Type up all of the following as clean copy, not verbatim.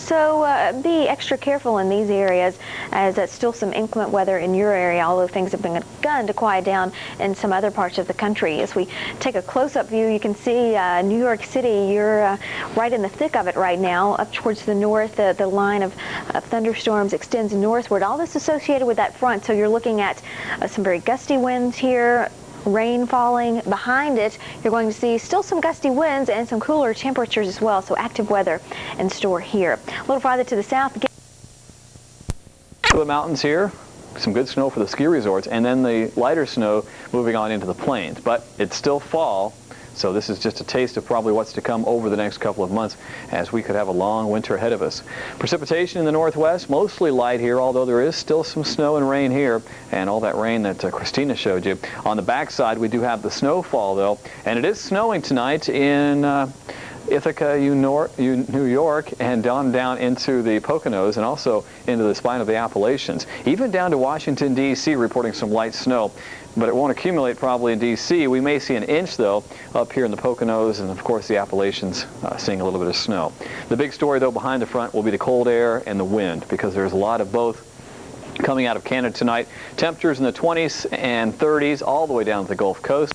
So be extra careful in these areas, as it's still some inclement weather in your area, although things have begun to quiet down in some other parts of the country. As we take a close-up view, you can see New York City. You're right in the thick of it right now. Up towards the north, the line of thunderstorms extends northward. All this associated with that front, so you're looking at some very gusty winds here, rain falling. Behind it, you're going to see still some gusty winds and some cooler temperatures as well, so active weather in store here. A little farther to the south. The mountains here, some good snow for the ski resorts, and then the lighter snow moving on into the plains. But it's still fall, so this is just a taste of probably what's to come over the next couple of months, as we could have a long winter ahead of us. Precipitation in the northwest, mostly light here, although there is still some snow and rain here, and all that rain that Christina showed you. On the backside, we do have the snowfall, though, and it is snowing tonight in Ithaca, New York, and down into the Poconos, and also into the spine of the Appalachians. Even down to Washington, D.C., reporting some light snow. But it won't accumulate probably in D.C. We may see an inch, though, up here in the Poconos, and of course the Appalachians seeing a little bit of snow. The big story, though, behind the front will be the cold air and the wind, because there's a lot of both coming out of Canada tonight. Temperatures in the 20s and 30s all the way down to the Gulf Coast.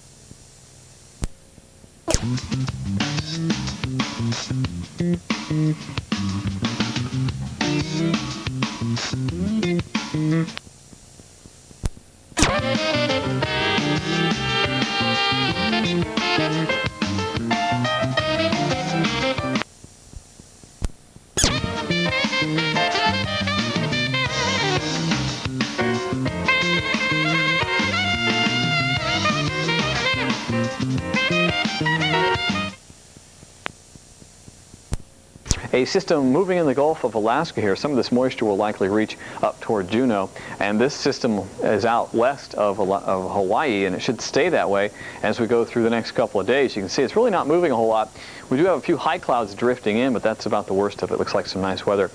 A system moving in the Gulf of Alaska here. Some of this moisture will likely reach up toward Juneau, and this system is out west of Hawaii, and it should stay that way as we go through the next couple of days. You can see it's really not moving a whole lot. We do have a few high clouds drifting in, but that's about the worst of it. Looks like some nice weather.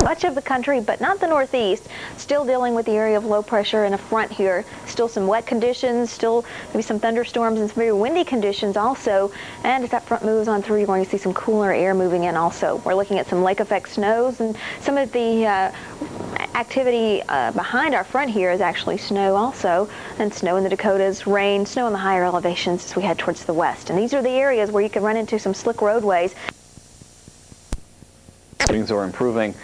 Much of the country, but not the Northeast. Still dealing with the area of low pressure and a front here. Still some wet conditions, still maybe some thunderstorms and some very windy conditions also. And as that front moves on through, you're going to see some cooler air moving in also. We're looking at some lake effect snows, and some of the activity behind our front here is actually snow also, and snow in the Dakotas, rain, snow in the higher elevations as we head towards the west. And these are the areas where you can run into some slick roadways. Things are improving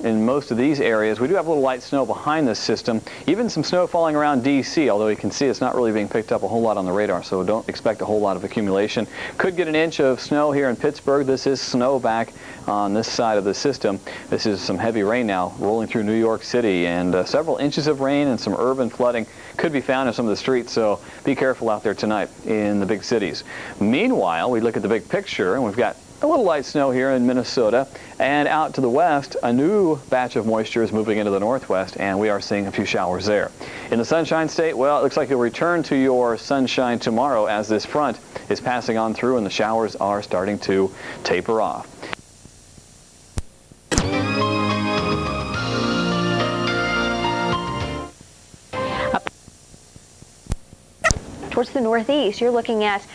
in most of these areas. We do have a little light snow behind this system, even some snow falling around D.C., although you can see it's not really being picked up a whole lot on the radar, so don't expect a whole lot of accumulation. Could get an inch of snow here in Pittsburgh. This is snow back on this side of the system. This is some heavy rain now rolling through New York City, and several inches of rain and some urban flooding could be found in some of the streets, so be careful out there tonight in the big cities. Meanwhile, we look at the big picture, and we've got a little light snow here in Minnesota, and out to the west, a new batch of moisture is moving into the northwest, and we are seeing a few showers there. In the Sunshine State, well, it looks like you'll return to your sunshine tomorrow as this front is passing on through and the showers are starting to taper off. Towards the northeast, you're looking at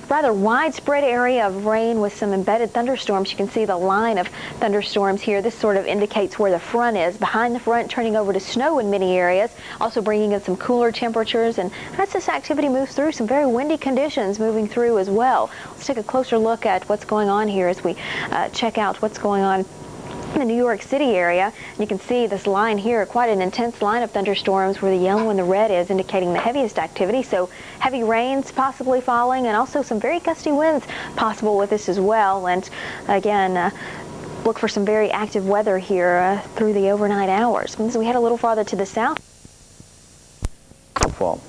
rather widespread area of rain with some embedded thunderstorms. You can see the line of thunderstorms here. This sort of indicates where the front is. Behind the front, turning over to snow in many areas, also bringing in some cooler temperatures. And as this activity moves through, some very windy conditions moving through as well. Let's take a closer look at what's going on here as we check out what's going on in the New York City area. You can see this line here, quite an intense line of thunderstorms where the yellow and the red is indicating the heaviest activity. So heavy rains possibly falling, and also some very gusty winds possible with this as well. And again, look for some very active weather here through the overnight hours. As we head a little farther to the south. Fall.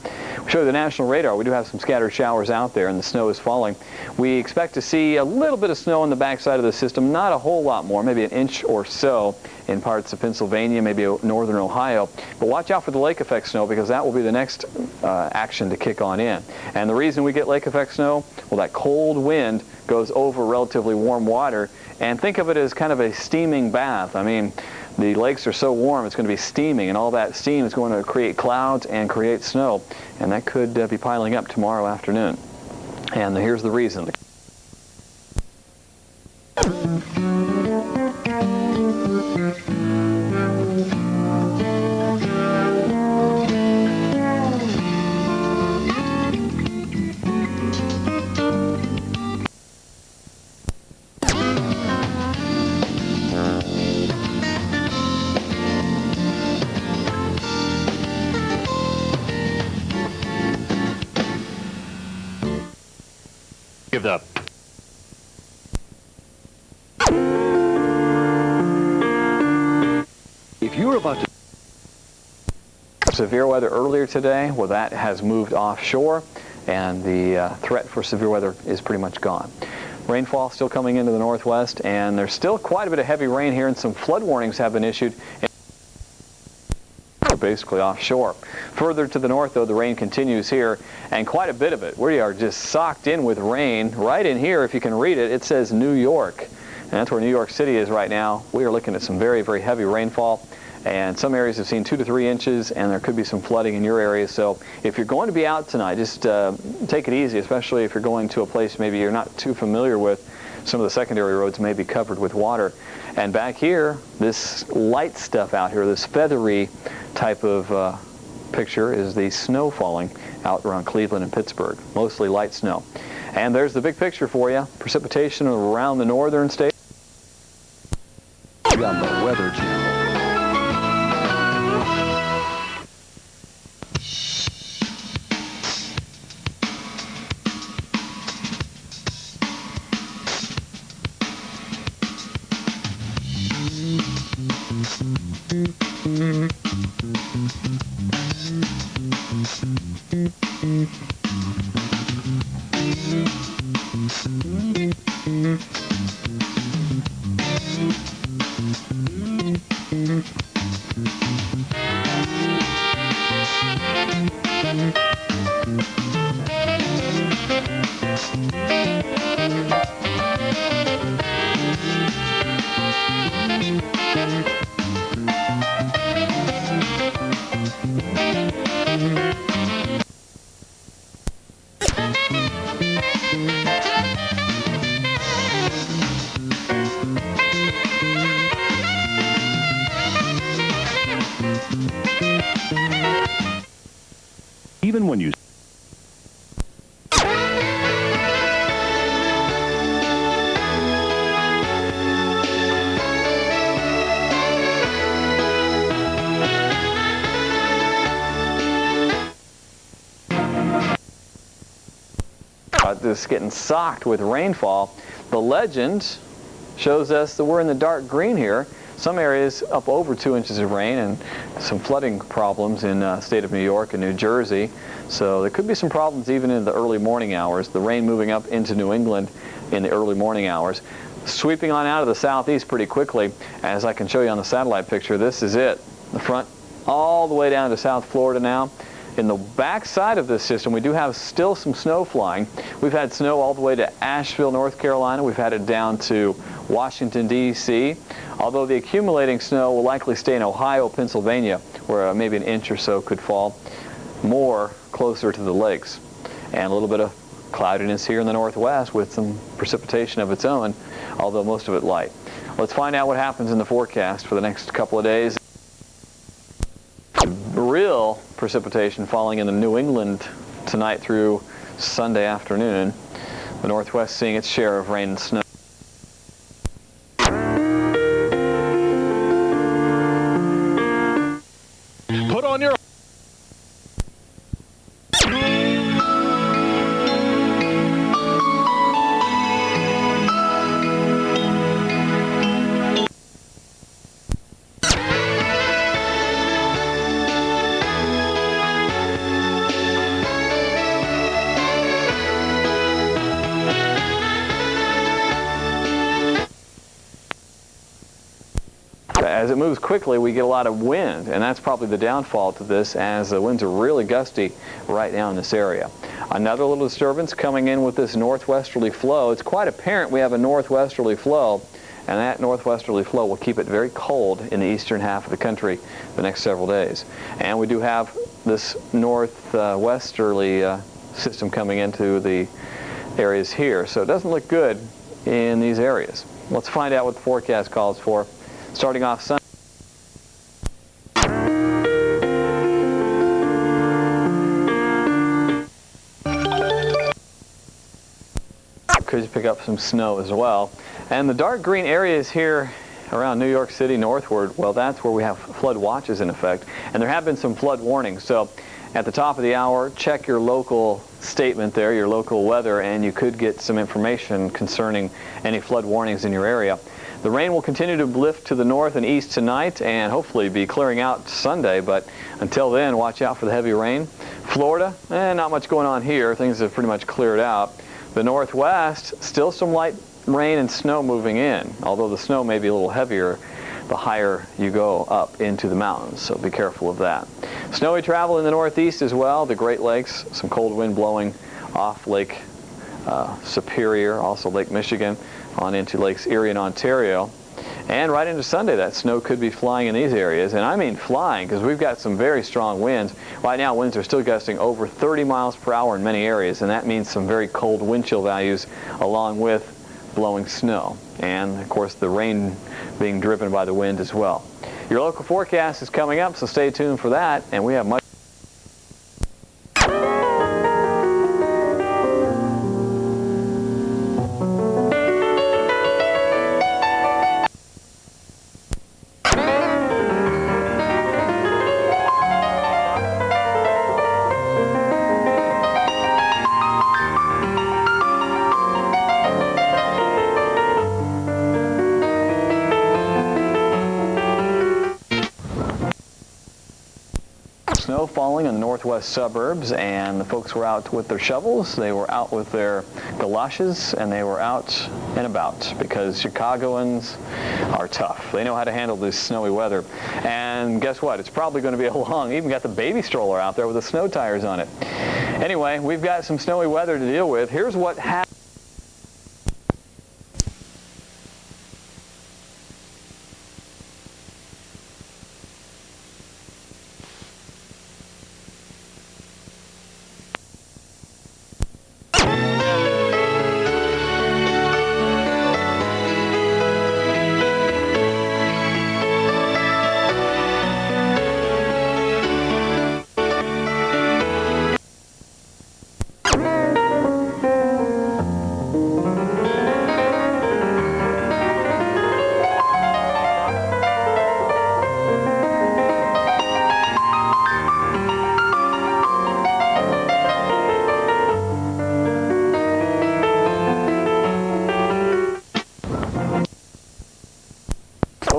We show you the national radar. We do have some scattered showers out there, and the snow is falling. We expect to see a little bit of snow on the backside of the system, not a whole lot more, maybe an inch or so in parts of Pennsylvania, maybe northern Ohio. But watch out for the lake effect snow, because that will be the next action to kick on in. And the reason we get lake effect snow, well, that cold wind goes over relatively warm water, and think of it as kind of a steaming bath. I mean, the lakes are so warm, it's going to be steaming, and all that steam is going to create clouds and create snow, and that could be piling up tomorrow afternoon. And here's the reason. Give up. If you're about to severe weather earlier today, well, that has moved offshore, and the threat for severe weather is pretty much gone. Rainfall still coming into the northwest, and there's still quite a bit of heavy rain here, and some flood warnings have been issued. Basically offshore. Further to the north, though, the rain continues here, and quite a bit of it. We are just socked in with rain. Right in here, if you can read it, it says New York, and that's where New York City is right now. We are looking at some very, very heavy rainfall, and some areas have seen 2 to 3 inches, and there could be some flooding in your area. So if you're going to be out tonight, just take it easy, especially if you're going to a place maybe you're not too familiar with. Some of the secondary roads may be covered with water. And back here, this light stuff out here, this feathery type of picture, is the snow falling out around Cleveland and Pittsburgh, mostly light snow. And there's the big picture for you. Precipitation around the northern states. on the Weather Channel. Even when you this getting socked with rainfall. The legend shows us that we're in the dark green here. Some areas up over 2 inches of rain and some flooding problems in the state of New York and New Jersey. So there could be some problems even in the early morning hours. The rain moving up into New England in the early morning hours. Sweeping on out of the southeast pretty quickly. As I can show you on the satellite picture, this is it. The front all the way down to South Florida now. In the back side of this system, we do have still some snow flying. We've had snow all the way to Asheville, North Carolina. We've had it down to Washington, D.C., although the accumulating snow will likely stay in Ohio, Pennsylvania, where maybe an inch or so could fall, more closer to the lakes. And a little bit of cloudiness here in the northwest with some precipitation of its own, although most of it light. Let's find out what happens in the forecast for the next couple of days. Real precipitation falling in the New England tonight through Sunday afternoon. The northwest seeing its share of rain and snow. put on your as it moves quickly, we get a lot of wind, and that's probably the downfall to this, as the winds are really gusty right now in this area. Another little disturbance coming in with this northwesterly flow. It's quite apparent we have a northwesterly flow, and that northwesterly flow will keep it very cold in the eastern half of the country the next several days. And we do have this northwesterly system coming into the areas here, so it doesn't look good in these areas. Let's find out what the forecast calls for. Starting off Sunday. Could pick up some snow as well. And the dark green areas here around New York City northward, well, that's where we have flood watches in effect. And there have been some flood warnings. So at the top of the hour, check your local statement there, your local weather, and you could get some information concerning any flood warnings in your area. The rain will continue to lift to the north and east tonight and hopefully be clearing out Sunday, but until then, watch out for the heavy rain. Florida, not much going on here. Things have pretty much cleared out. The Northwest, still some light rain and snow moving in, although the snow may be a little heavier the higher you go up into the mountains, so be careful of that. Snowy travel in the Northeast as well, the Great Lakes, some cold wind blowing off Lake Superior, also Lake Michigan, on into Lakes Erie and Ontario. And right into Sunday, that snow could be flying in these areas, and I mean flying, because we've got some very strong winds. Right now, winds are still gusting over 30 miles per hour in many areas, and that means some very cold wind chill values along with blowing snow, and of course the rain being driven by the wind as well. Your local forecast is coming up, so stay tuned for that, and we have much. Snow falling in the northwest suburbs, and the folks were out with their shovels, they were out with their galoshes, and they were out and about, because Chicagoans are tough. They know how to handle this snowy weather. And guess what? It's probably going to be a long, even got the baby stroller out there with the snow tires on it. Anyway, we've got some snowy weather to deal with. Here's what happened.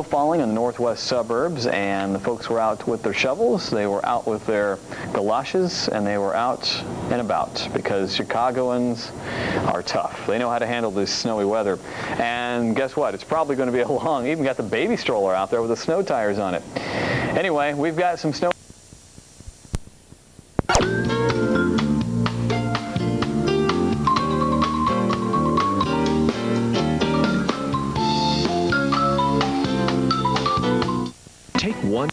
Falling in the northwest suburbs, and the folks were out with their shovels, they were out with their galoshes, and they were out and about, because Chicagoans are tough. They know how to handle this snowy weather. And guess what? It's probably going to be a long, even got the baby stroller out there with the snow tires on it. Anyway, we've got some snow. Take one.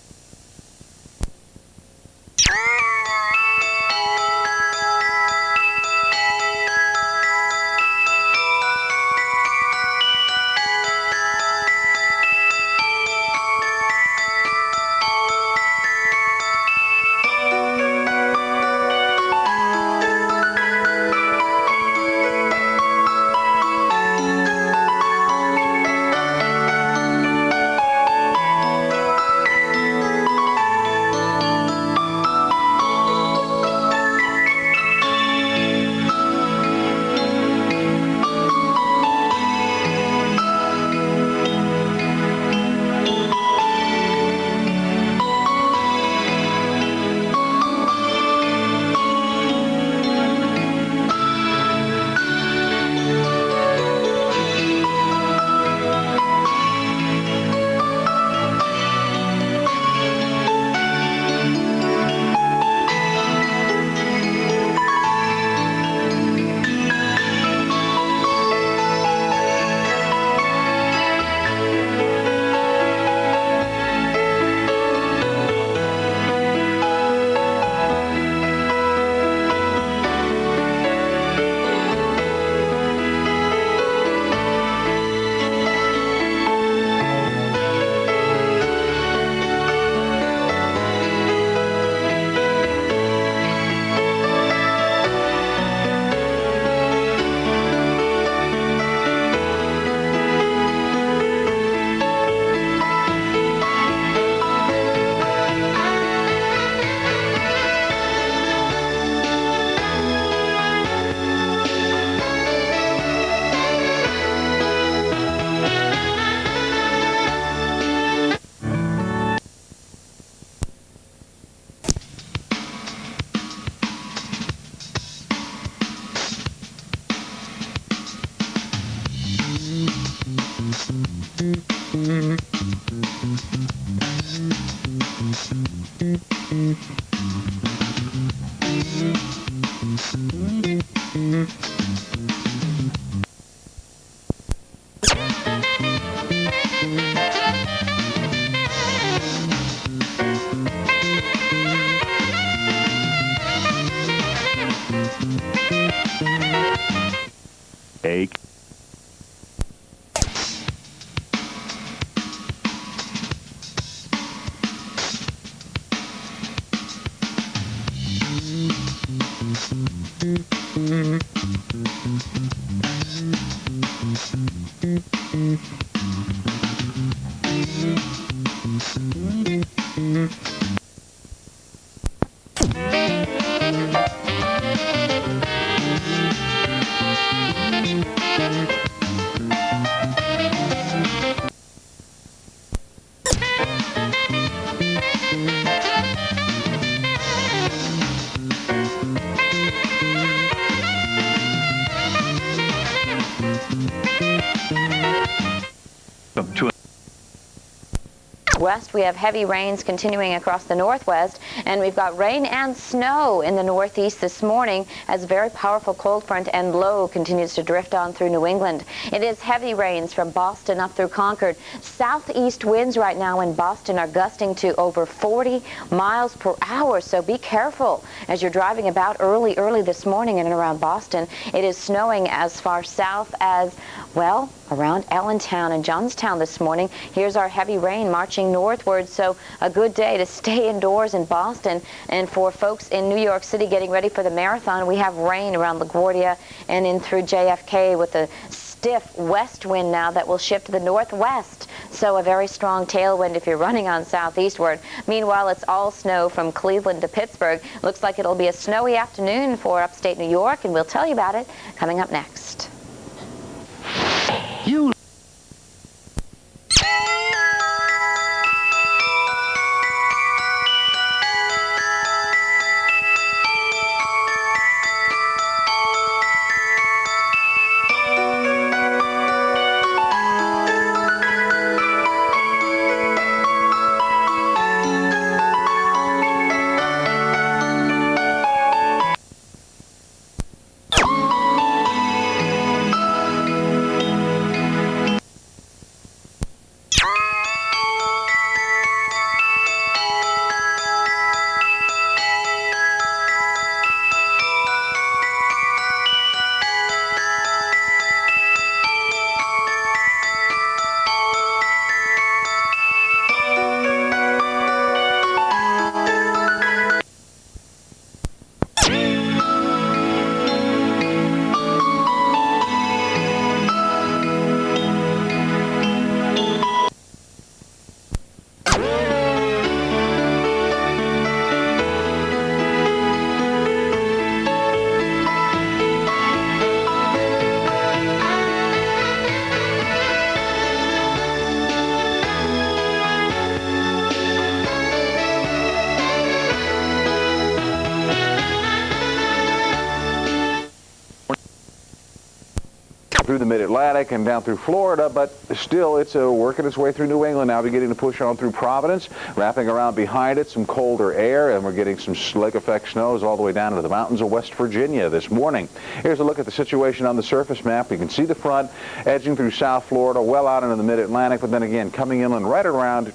Take up to West, we have heavy rains continuing across the northwest, and we've got rain and snow in the northeast this morning as a very powerful cold front and low continues to drift on through New England. It is heavy rains from Boston up through Concord. Southeast winds right now in Boston are gusting to over 40 miles per hour, so be careful as you're driving about early this morning in and around Boston. It is snowing as far south as, well, around Allentown and Johnstown this morning. Here's our heavy rain marching northward, so a good day to stay indoors in Boston. And for folks in New York City getting ready for the marathon, we have rain around LaGuardia and in through JFK with a stiff west wind now that will shift to the northwest, so a very strong tailwind if you're running on southeastward. Meanwhile, it's all snow from Cleveland to Pittsburgh. Looks like it'll be a snowy afternoon for upstate New York, and we'll tell you about it coming up next. you. through the mid-Atlantic and down through Florida, but still it's working its way through New England now, beginning to push on through Providence, wrapping around behind it some colder air, and we're getting some lake effect snows all the way down into the mountains of West Virginia this morning. Here's a look at the situation on the surface map. You can see the front edging through South Florida, well out into the mid-Atlantic, but then again coming inland right around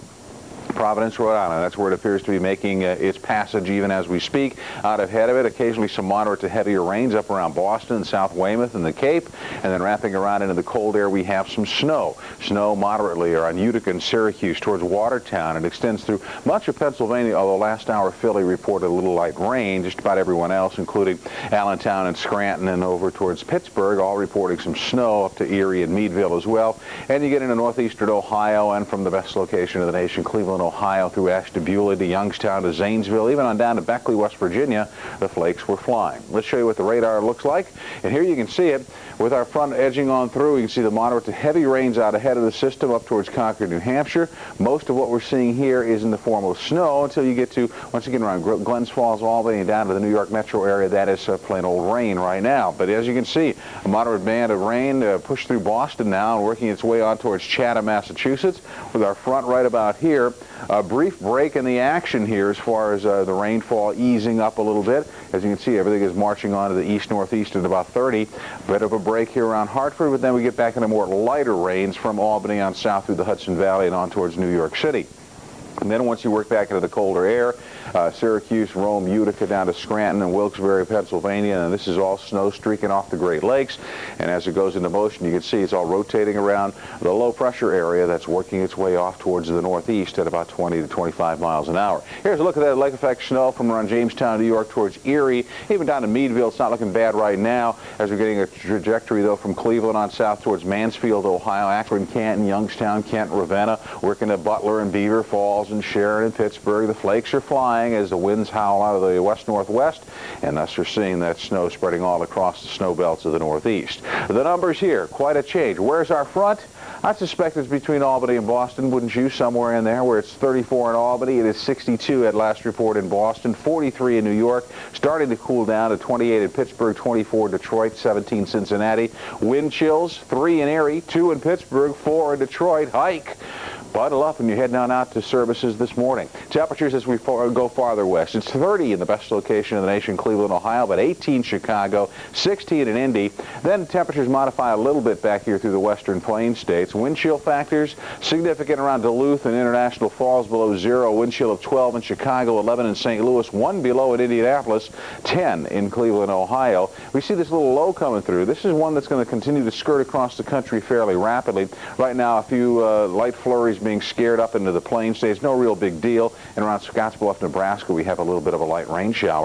Providence, Rhode Island. That's where it appears to be making its passage even as we speak. Out ahead of it, occasionally some moderate to heavier rains up around Boston, South Weymouth, and the Cape. And then wrapping around into the cold air, we have some snow. Snow moderately around Utica and Syracuse towards Watertown. It extends through much of Pennsylvania, although last hour Philly reported a little light rain. Just about everyone else, including Allentown and Scranton and over towards Pittsburgh, all reporting some snow up to Erie and Meadville as well. And you get into northeastern Ohio and from the best location of the nation, Cleveland, Ohio through Ashtabula to Youngstown to Zanesville, even on down to Beckley, West Virginia, the flakes were flying. Let's show you what the radar looks like. And here you can see it with our front edging on through. You can see the moderate to heavy rains out ahead of the system up towards Concord, New Hampshire. Most of what we're seeing here is in the form of snow until you get to, once again, around Glens Falls, Albany, and down to the New York metro area. That is plain old rain right now. But as you can see, a moderate band of rain pushed through Boston now and working its way on towards Chatham, Massachusetts, with our front right about here. A brief break in the action here as far as the rainfall easing up a little bit. As you can see, everything is marching on to the east-northeast at about 30. Bit of a break here around Hartford, but then we get back into more lighter rains from Albany on south through the Hudson Valley and on towards New York City. And then once you work back into the colder air, Syracuse, Rome, Utica, down to Scranton and Wilkes-Barre, Pennsylvania, and this is all snow streaking off the Great Lakes. And as it goes into motion, you can see it's all rotating around the low-pressure area that's working its way off towards the northeast at about 20 to 25 miles an hour. Here's a look at that lake effect snow from around Jamestown, New York, towards Erie, even down to Meadville. It's not looking bad right now, as we're getting a trajectory, though, from Cleveland on south towards Mansfield, Ohio, Akron, Canton, Youngstown, Kent, Ravenna, working to Butler and Beaver Falls and Sharon and Pittsburgh. The flakes are flying as the winds howl out of the west-northwest, and thus you're seeing that snow spreading all across the snow belts of the northeast. The numbers here, quite a change. Where's our front? I suspect it's between Albany and Boston, wouldn't you? Somewhere in there, where it's 34 in Albany. It is 62 at last report in Boston, 43 in New York, starting to cool down to 28 in Pittsburgh, 24 in Detroit, 17 Cincinnati. Wind chills, 3 in Erie, 2 in Pittsburgh, 4 in Detroit. Hike. Bundle up when you're heading on out to services this morning. Temperatures as we go farther west. It's 30 in the best location in the nation, Cleveland, Ohio, but 18 Chicago, 16 in Indy. Then temperatures modify a little bit back here through the western plain states. Wind chill factors significant around Duluth and International Falls, below 0. Wind chill of 12 in Chicago, 11 in St. Louis, 1 below in Indianapolis, 10 in Cleveland, Ohio. We see this little low coming through. This is one that's going to continue to skirt across the country fairly rapidly. Right now, a few light flurries being scared up into the plain states. No real big deal. And around Scottsbluff, Nebraska, we have a little bit of a light rain shower.